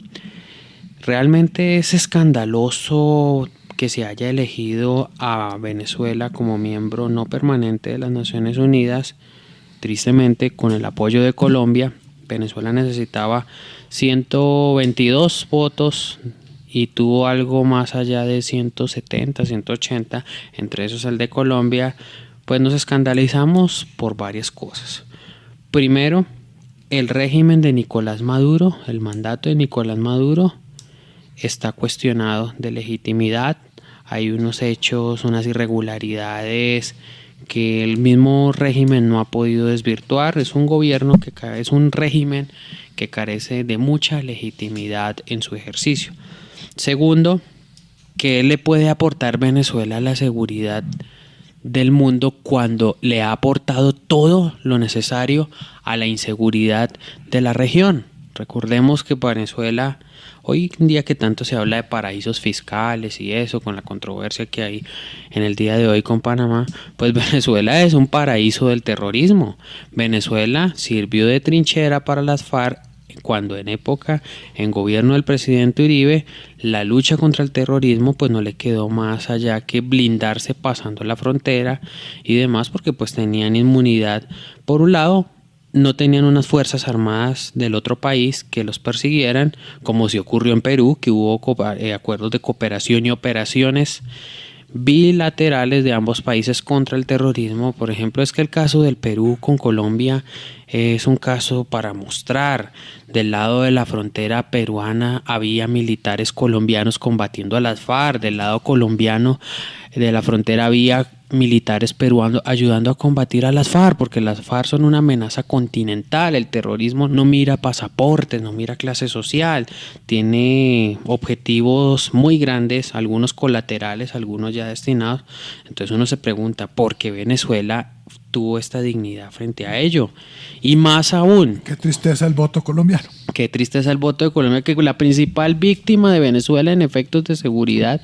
Realmente es escandaloso que se haya elegido a Venezuela como miembro no permanente de las Naciones Unidas. Tristemente, con el apoyo de Colombia, Venezuela necesitaba 122 votos y tuvo algo más allá de 170, 180, entre esos el de Colombia. Pues nos escandalizamos por varias cosas. Primero, el régimen de Nicolás Maduro, el mandato de Nicolás Maduro está cuestionado de legitimidad. Hay unos hechos, unas irregularidades que el mismo régimen no ha podido desvirtuar. Es un gobierno es un régimen que carece de mucha legitimidad en su ejercicio. Segundo, ¿qué le puede aportar Venezuela a la seguridad del mundo cuando le ha aportado todo lo necesario a la inseguridad de la región? Recordemos que Venezuela, hoy en día que tanto se habla de paraísos fiscales y eso, con la controversia que hay en el día de hoy con Panamá, pues Venezuela es un paraíso del terrorismo. Venezuela sirvió de trinchera para las FARC cuando en gobierno del presidente Uribe, la lucha contra el terrorismo pues no le quedó más allá que blindarse pasando la frontera y demás, porque pues tenían inmunidad. Por un lado, no tenían unas fuerzas armadas del otro país que los persiguieran, como si ocurrió en Perú, que hubo acuerdos de cooperación y operaciones bilaterales de ambos países contra el terrorismo. Por ejemplo, es que el caso del Perú con Colombia es un caso para mostrar. Del lado de la frontera peruana había militares colombianos combatiendo a las FARC, del lado colombiano de la frontera había militares peruanos ayudando a combatir a las FARC, porque las FARC son una amenaza continental. El terrorismo no mira pasaportes, no mira clase social, tiene objetivos muy grandes, algunos colaterales, algunos ya destinados. Entonces uno se pregunta, ¿por qué Venezuela tuvo esta dignidad frente a ello? Y más aún, qué tristeza el voto colombiano. Qué tristeza el voto de Colombia, que la principal víctima de Venezuela en efectos de seguridad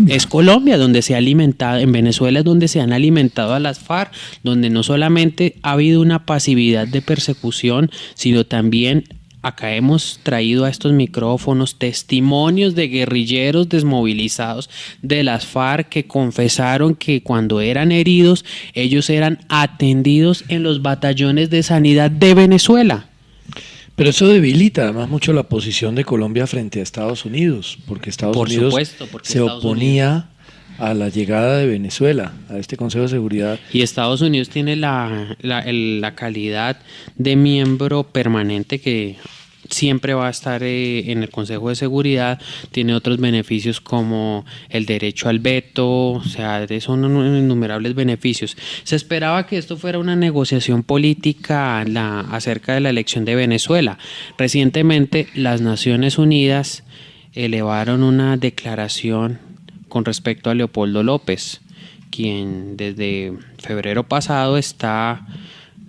es Colombia, donde se ha alimentado. En Venezuela es donde se han alimentado a las FARC, donde no solamente ha habido una pasividad de persecución, sino también acá hemos traído a estos micrófonos testimonios de guerrilleros desmovilizados de las FARC que confesaron que cuando eran heridos, ellos eran atendidos en los batallones de sanidad de Venezuela. Pero eso debilita además mucho la posición de Colombia frente a Estados Unidos, porque Estados Unidos se oponía a la llegada de Venezuela a este Consejo de Seguridad. Y Estados Unidos tiene la calidad de miembro permanente que siempre va a estar en el Consejo de Seguridad, tiene otros beneficios como el derecho al veto, o sea, son innumerables beneficios. Se esperaba que esto fuera una negociación política acerca de la elección de Venezuela. Recientemente las Naciones Unidas elevaron una declaración con respecto a Leopoldo López, quien desde febrero pasado está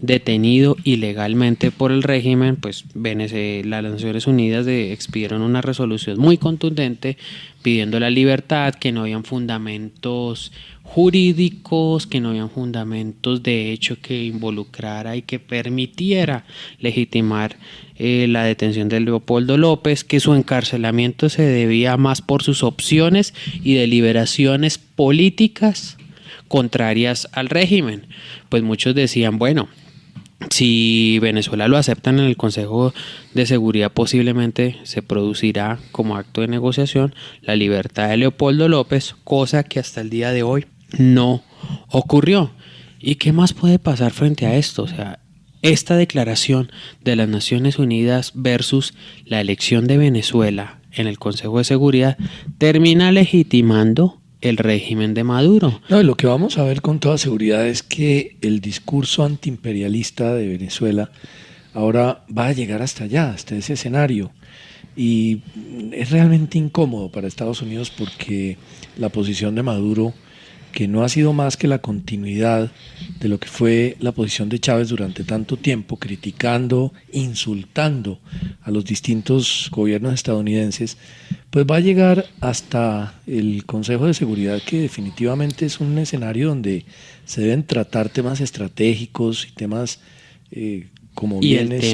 detenido ilegalmente por el régimen. Pues las Naciones Unidas expidieron una resolución muy contundente pidiendo la libertad, que no habían fundamentos jurídicos, que no habían fundamentos de hecho que involucrara y que permitiera legitimar la detención de Leopoldo López, que su encarcelamiento se debía más por sus opciones y deliberaciones políticas contrarias al régimen. Pues muchos decían, bueno, si Venezuela lo aceptan en el Consejo de Seguridad, posiblemente se producirá como acto de negociación la libertad de Leopoldo López, cosa que hasta el día de hoy no ocurrió. ¿Y qué más puede pasar frente a esto? O sea, esta declaración de las Naciones Unidas versus la elección de Venezuela en el Consejo de Seguridad termina legitimando el régimen de Maduro. No, lo que vamos a ver con toda seguridad es que el discurso antiimperialista de Venezuela ahora va a llegar hasta allá, hasta ese escenario, y es realmente incómodo para Estados Unidos porque la posición de Maduro, que no ha sido más que la continuidad de lo que fue la posición de Chávez durante tanto tiempo, criticando, insultando a los distintos gobiernos estadounidenses, pues va a llegar hasta el Consejo de Seguridad, que definitivamente es un escenario donde se deben tratar temas estratégicos y temas como bienes de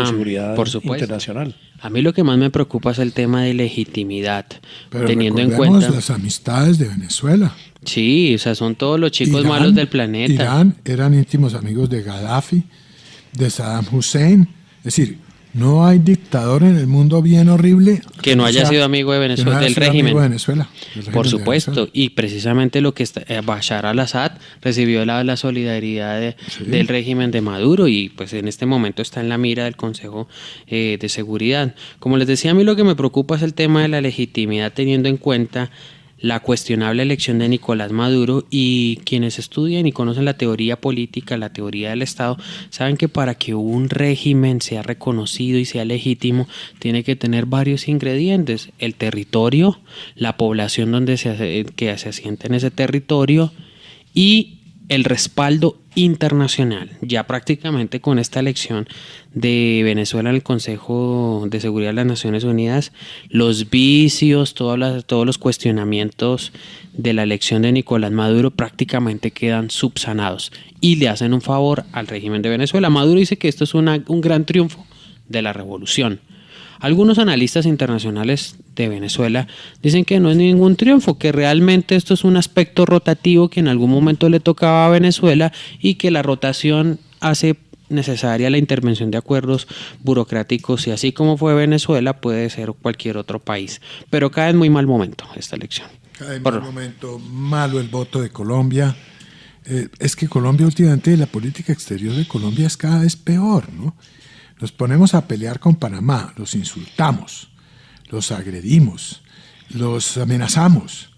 seguridad internacional. A mí lo que más me preocupa es el tema de legitimidad, pero teniendo en cuenta las amistades de Venezuela. Sí, o sea, son todos los chicos malos del planeta. Irán eran íntimos amigos de Gaddafi, de Saddam Hussein. Es decir, no hay dictador en el mundo bien horrible que no haya sido amigo de Venezuela, del régimen. Por supuesto, y precisamente lo que Bashar al-Assad recibió la solidaridad del régimen de Maduro, y pues en este momento está en la mira del Consejo de Seguridad. Como les decía, a mí lo que me preocupa es el tema de la legitimidad, teniendo en cuenta la cuestionable elección de Nicolás Maduro, y quienes estudian y conocen la teoría política, la teoría del Estado, saben que para que un régimen sea reconocido y sea legítimo, tiene que tener varios ingredientes: el territorio, la población que se asienta en ese territorio y el respaldo internacional. Ya prácticamente con esta elección de Venezuela en el Consejo de Seguridad de las Naciones Unidas, los vicios, todos los cuestionamientos de la elección de Nicolás Maduro prácticamente quedan subsanados y le hacen un favor al régimen de Venezuela. Maduro dice que esto es un gran triunfo de la revolución. Algunos analistas internacionales de Venezuela dicen que no es ningún triunfo, que realmente esto es un aspecto rotativo que en algún momento le tocaba a Venezuela, y que la rotación hace necesaria la intervención de acuerdos burocráticos, y así como fue Venezuela puede ser cualquier otro país. Pero cae en muy mal momento esta elección. Cae en mal momento, malo el voto de Colombia. Es que Colombia últimamente, la política exterior de Colombia es cada vez peor, ¿no? Nos ponemos a pelear con Panamá, los insultamos, los agredimos, los amenazamos.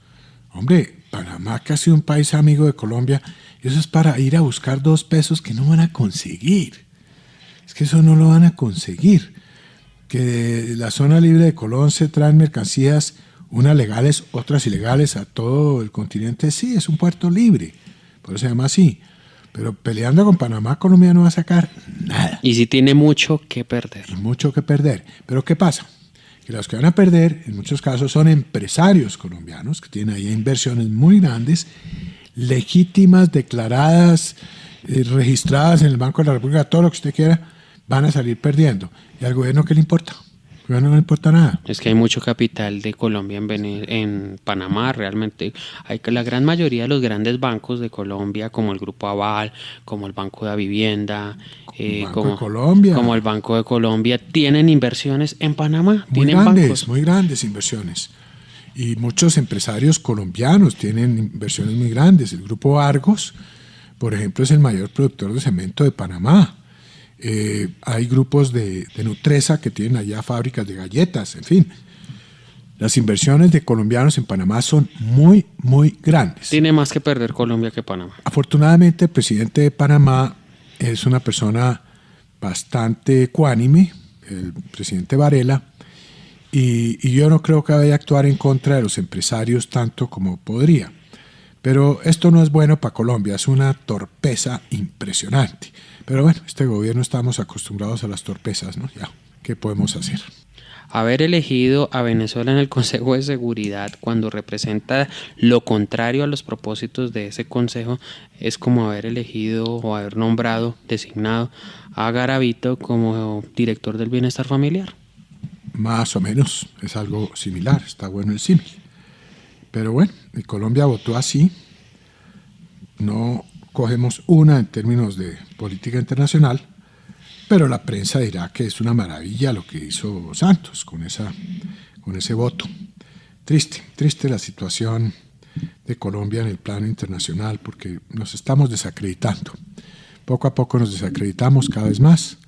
Hombre, Panamá, que ha sido un país amigo de Colombia, eso es para ir a buscar 2 pesos que no van a conseguir. Es que eso no lo van a conseguir. Que de la zona libre de Colón se traen mercancías, unas legales, otras ilegales, a todo el continente. Sí, es un puerto libre, por eso se llama así. Pero peleando con Panamá, Colombia no va a sacar nada. Y sí tiene mucho que perder. Y mucho que perder. Pero ¿qué pasa? Que los que van a perder, en muchos casos, son empresarios colombianos que tienen ahí inversiones muy grandes, legítimas, declaradas, registradas en el Banco de la República, todo lo que usted quiera, van a salir perdiendo. ¿Y al gobierno qué le importa? Bueno, no le importa nada. Es que hay mucho capital de Colombia en Panamá, realmente. Hay que la gran mayoría de los grandes bancos de Colombia, como el Grupo Aval, como el Banco de Vivienda, como el Banco de Colombia, tienen inversiones en Panamá. Muy grandes inversiones. Y muchos empresarios colombianos tienen inversiones muy grandes. El Grupo Argos, por ejemplo, es el mayor productor de cemento de Panamá. Hay grupos de Nutresa que tienen allá fábricas de galletas, en fin. Las inversiones de colombianos en Panamá son muy, muy grandes. Tiene más que perder Colombia que Panamá. Afortunadamente, el presidente de Panamá es una persona bastante ecuánime, el presidente Varela, y yo no creo que vaya a actuar en contra de los empresarios tanto como podría. Pero esto no es bueno para Colombia, es una torpeza impresionante. Pero bueno, este gobierno estamos acostumbrados a las torpezas, ¿no? Ya, ¿qué podemos hacer? Haber elegido a Venezuela en el Consejo de Seguridad cuando representa lo contrario a los propósitos de ese consejo es como haber elegido o haber nombrado, designado a Garavito como director del bienestar familiar. Más o menos, es algo similar, está bueno el símil. Pero bueno, Colombia votó así, no cogemos una en términos de política internacional, pero la prensa dirá que es una maravilla lo que hizo Santos con ese voto. Triste la situación de Colombia en el plano internacional porque nos estamos desacreditando. Poco a poco nos desacreditamos cada vez más.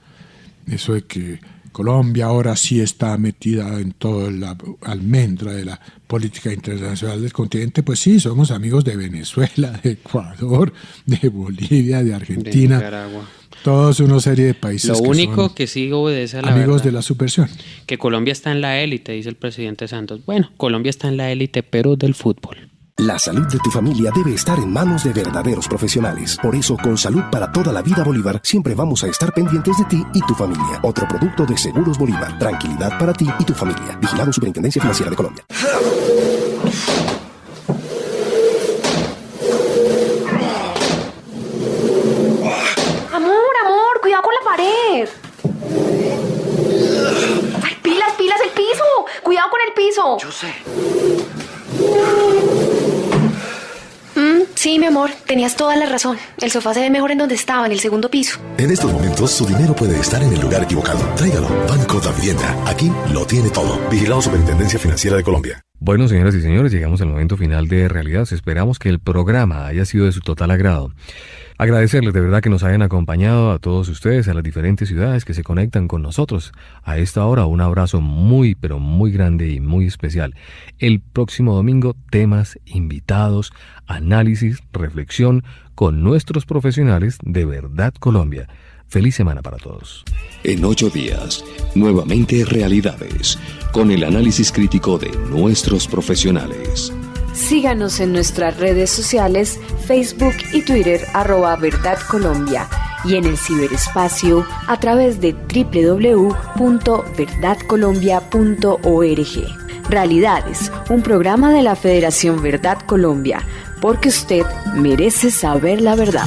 Eso de que Colombia ahora sí está metida en toda la almendra de la política internacional del continente, pues sí, somos amigos de Venezuela, de Ecuador, de Bolivia, de Argentina, de Nicaragua. Todos una serie de países lo único que sí obedece a la amigos verdad, de la subversión. Que Colombia está en la élite, dice el presidente Santos. Bueno, Colombia está en la élite, pero del fútbol. La salud de tu familia debe estar en manos de verdaderos profesionales. Por eso, con Salud para toda la vida Bolívar, siempre vamos a estar pendientes de ti y tu familia. Otro producto de Seguros Bolívar. Tranquilidad para ti y tu familia. Vigilado Superintendencia Financiera de Colombia. Amor, cuidado con la pared. Ay, pilas, el piso. Cuidado con el piso. Yo sé. Sí, mi amor, tenías toda la razón. El sofá se ve mejor en donde estaba, en el segundo piso. En estos momentos, su dinero puede estar en el lugar equivocado. Tráigalo. Banco da Vivienda. Aquí lo tiene todo. Vigilado Superintendencia Financiera de Colombia. Bueno, señoras y señores, llegamos al momento final de Realidad. Esperamos que el programa haya sido de su total agrado. Agradecerles de verdad que nos hayan acompañado a todos ustedes, a las diferentes ciudades que se conectan con nosotros. A esta hora, un abrazo muy, pero muy grande y muy especial. El próximo domingo, temas, invitados, análisis, reflexión con nuestros profesionales de Verdad Colombia. Feliz semana para todos. En 8 días, nuevamente Realidades, con el análisis crítico de nuestros profesionales. Síganos en nuestras redes sociales, Facebook y Twitter, @Verdad Colombia, y en el ciberespacio a través de www.verdadcolombia.org. Realidades, un programa de la Federación Verdad Colombia, porque usted merece saber la verdad.